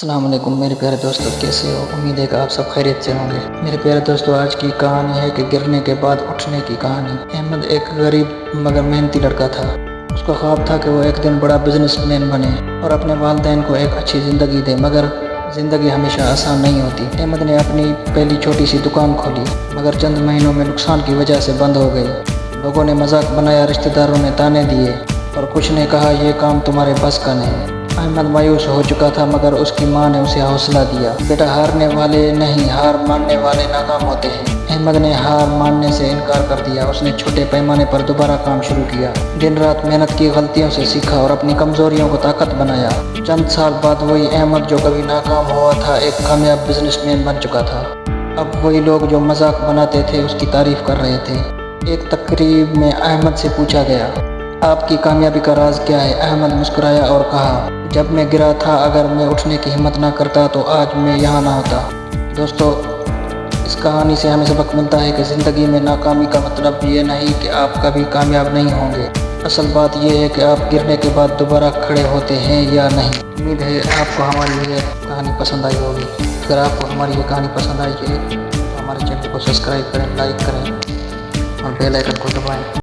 السلام علیکم میرے پیارے دوستو، کیسے ہو؟ امید ہے کہ آپ سب خیریت سے ہوں گے۔ میرے پیارے دوستو، آج کی کہانی ہے کہ گرنے کے بعد اٹھنے کی کہانی۔ احمد ایک غریب مگر محنتی لڑکا تھا۔ اس کا خواب تھا کہ وہ ایک دن بڑا بزنس مین بنے اور اپنے والدین کو ایک اچھی زندگی دے، مگر زندگی ہمیشہ آسان نہیں ہوتی۔ احمد نے اپنی پہلی چھوٹی سی دکان کھولی، مگر چند مہینوں میں نقصان کی وجہ سے بند ہو گئی۔ لوگوں نے مذاق بنایا، رشتہ داروں نے تانے دیے اور کچھ نے کہا یہ کام تمہارے بس کا نہیں۔ احمد مایوس ہو چکا تھا، مگر اس کی ماں نے اسے حوصلہ دیا، بیٹا ہارنے والے نہیں، ہار ماننے والے ناکام ہوتے ہیں۔ احمد نے ہار ماننے سے انکار کر دیا۔ اس نے چھوٹے پیمانے پر دوبارہ کام شروع کیا، دن رات محنت کی، غلطیوں سے سیکھا اور اپنی کمزوریوں کو طاقت بنایا۔ چند سال بعد وہی احمد جو کبھی ناکام ہوا تھا ایک کامیاب بزنس مین بن چکا تھا۔ اب وہی لوگ جو مذاق بناتے تھے اس کی تعریف کر رہے تھے۔ ایک تقریب میں احمد سے پوچھا گیا، آپ کی کامیابی کا راز کیا ہے؟ احمد مسکرایا اور کہا، جب میں گرا تھا، اگر میں اٹھنے کی ہمت نہ کرتا تو آج میں یہاں نہ ہوتا۔ دوستو، اس کہانی سے ہمیں سبق ملتا ہے کہ زندگی میں ناکامی کا مطلب یہ نہیں کہ آپ کبھی کامیاب نہیں ہوں گے۔ اصل بات یہ ہے کہ آپ گرنے کے بعد دوبارہ کھڑے ہوتے ہیں یا نہیں۔ امید ہے آپ کو ہماری یہ کہانی پسند آئی ہوگی۔ اگر آپ کو ہماری یہ کہانی پسند آئی ہے تو ہمارے چینل کو سبسکرائب کریں، لائک کریں اور بیل آئیکن کو دبائیں۔